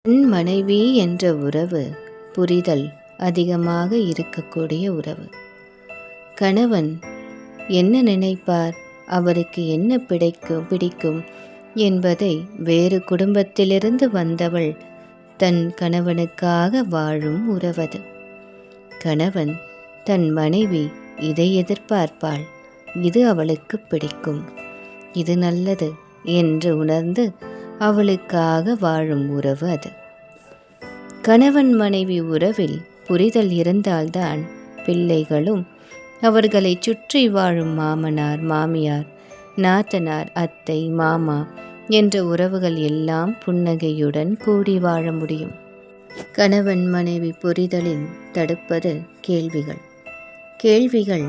கணவன் மனைவி என்ற உறவு புரிதல் அதிகமாக இருக்கக்கூடிய உறவு. கணவன் என்ன நினைப்பார், அவருக்கு என்ன பிடிக்கும் என்பதை வேறு குடும்பத்திலிருந்து வந்தவள் தன் கணவனுக்காக வாழும் உறவது. கணவன் தன் மனைவி இதை எதிர்பார்ப்பாள், இது அவளுக்கு பிடிக்கும், இது நல்லது என்று உணர்ந்து அவளுக்காக வாழும் உறவு அது. கணவன் மனைவி உறவில் புரிதல் இருந்தால்தான் பிள்ளைகளும் அவர்களை சுற்றி வாழும் மாமனார் மாமியார் நாத்தனார் அத்தை மாமா என்ற உறவுகள் எல்லாம் புன்னகையுடன் கூடி வாழ முடியும். கணவன் மனைவி புரிதலில் தடுப்பது கேள்விகள். கேள்விகள்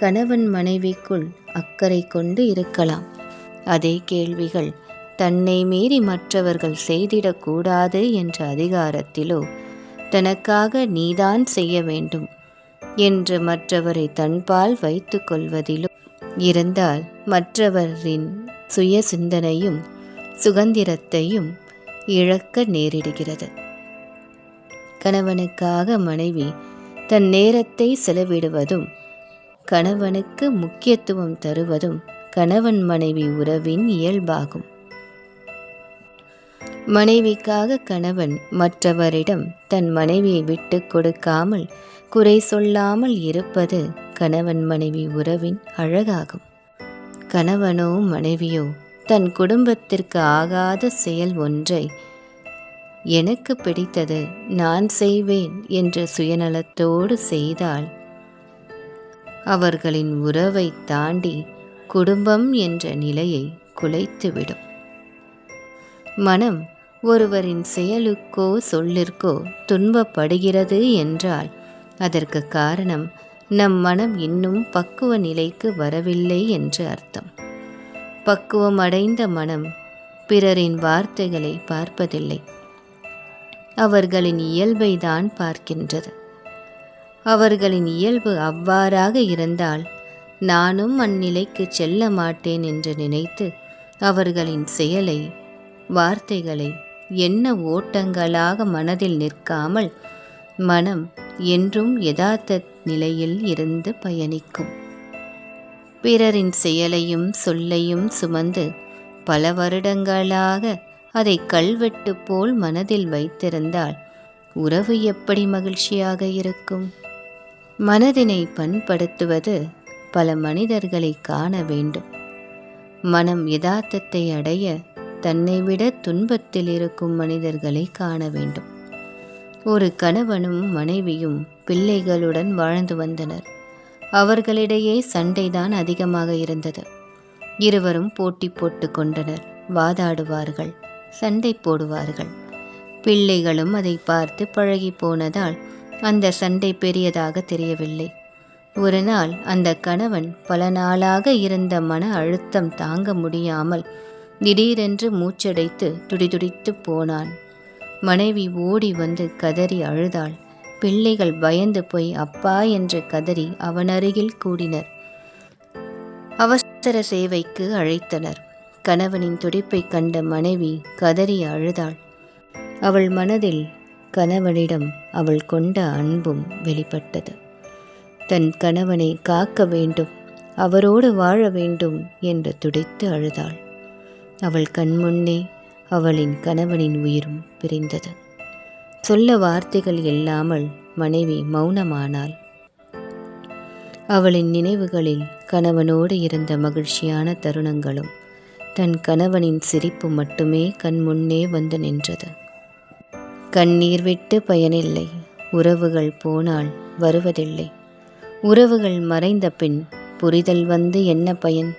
கணவன் மனைவிக்குள் அக்கறை கொண்டு இருக்கலாம். அதே கேள்விகள் தன்னை மீறி மற்றவர்கள் செய்திடக்கூடாது என்ற அதிகாரத்திலோ தனக்காக நீதான் செய்ய வேண்டும் என்று மற்றவரை தன்பால் வைத்து கொள்வதிலோ இருந்தால் மற்றவரின் சுய சிந்தனையும் சுதந்திரத்தையும் இழக்க நேரிடுகிறது. கணவனுக்காக மனைவி தன் நேரத்தை செலவிடுவதும் கணவனுக்கு முக்கியத்துவம் தருவதும் கணவன் மனைவி உறவின் இயல்பாகும். மனைவிக்காக கணவன் மற்றவரிடம் தன் மனைவியை விட்டு கொடுக்காமல் குறை சொல்லாமல் இருப்பது கணவன் மனைவி உறவின் அழகாகும். கணவனோ மனைவியோ தன் குடும்பத்திற்கு ஆகாத செயல் ஒன்றை எனக்கு பிடித்தது நான் செய்வேன் என்று சுயநலத்தோடு செய்தால் அவர்களின் உறவை தாண்டி குடும்பம் என்ற நிலையை குலைத்துவிடும். மனம் ஒருவரின் செயலுக்கோ சொல்லிற்கோ துன்பப்படுகிறது என்றால் அதற்கு காரணம் நம் மனம் இன்னும் பக்குவ நிலைக்கு வரவில்லை என்று அர்த்தம். பக்குவம் அடைந்த மனம் பிறரின் வார்த்தைகளை பார்ப்பதில்லை, அவர்களின் இயல்பை தான் பார்க்கின்றது. அவர்களின் இயல்பு அவ்வாறாக இருந்தால் நானும் அந்நிலைக்கு செல்ல மாட்டேன் என்று நினைத்து அவர்களின் செயலை வார்த்தைகளை என்ன ஓட்டங்களாக மனதில் நிற்காமல் மனம் என்றும் யதார்த்த நிலையில் இருந்து பயணிக்கும். பிறரின் செயலையும் சொல்லையும் சுமந்து பல வருடங்களாக அதை கல்வெட்டு போல் மனதில் வைத்திருந்தால் உறவு எப்படி மகிழ்ச்சியாக இருக்கும்? மனதினை பண்படுத்துவது பல மனிதர்களை காண வேண்டும். மனம் யதார்த்தத்தை அடைய தன்னை விட துன்பத்தில் இருக்கும் மனிதர்களை காண வேண்டும். ஒரு கணவனும் மனைவியும் பிள்ளைகளுடன் வாழ்ந்து வந்தனர். அவர்களிடையே சண்டைதான் அதிகமாக இருந்தது. இருவரும் போட்டி போட்டு கொண்டனர், வாதாடுவார்கள், சண்டை போடுவார்கள். பிள்ளைகளும் அதை பார்த்து பழகி போனதால் அந்த சண்டை பெரியதாக தெரியவில்லை. ஒரு நாள் அந்த கணவன் பல நாளாக இருந்த மன அழுத்தம் தாங்க முடியாமல் திடீரென்று மூச்சடைத்து துடிதுடித்து போனான். மனைவி ஓடி வந்து கதறி அழுதாள். பிள்ளைகள் பயந்து போய் அப்பா என்று கதறி அவன் அருகில் கூடினர். அவசர சேவைக்கு அழைத்தனர். கணவனின் துடிப்பை கண்ட மனைவி கதறி அழுதாள். அவள் மனதில் கணவனிடம் அவள் கொண்ட அன்பும் வெளிப்பட்டது. தன் கணவனை காக்க வேண்டும், அவரோடு வாழ வேண்டும் என்று துடித்து அழுதாள். அவள் கண்முன்னே அவளின் கணவனின் உயிரும் பிரிந்தது. சொல்ல வார்த்தைகள் இல்லாமல் மனைவி மௌனமானாள். அவளின் நினைவுகளில் கணவனோடு இருந்த மகிழ்ச்சியான தருணங்களும் தன் கணவனின் சிரிப்பு மட்டுமே கண்முன்னே வந்து நின்றது. கண்ணீர் விட்டு பயனில்லை, உறவுகள் போனால் வருவதில்லை. உறவுகள் மறைந்த பின் புரிதல் வந்து என்ன பயன்?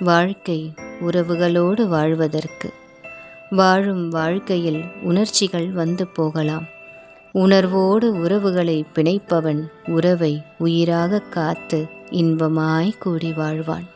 வாழ்க்கை உறவுகளோடு வாழ்வதற்கு. வாழும் வாழ்க்கையில் உணர்ச்சிகள் வந்து போகலாம். உணர்வோடு உறவுகளை பிணைப்பவன் உறவை உயிராக காத்து இன்பமாய் கூடி வாழ்வான்.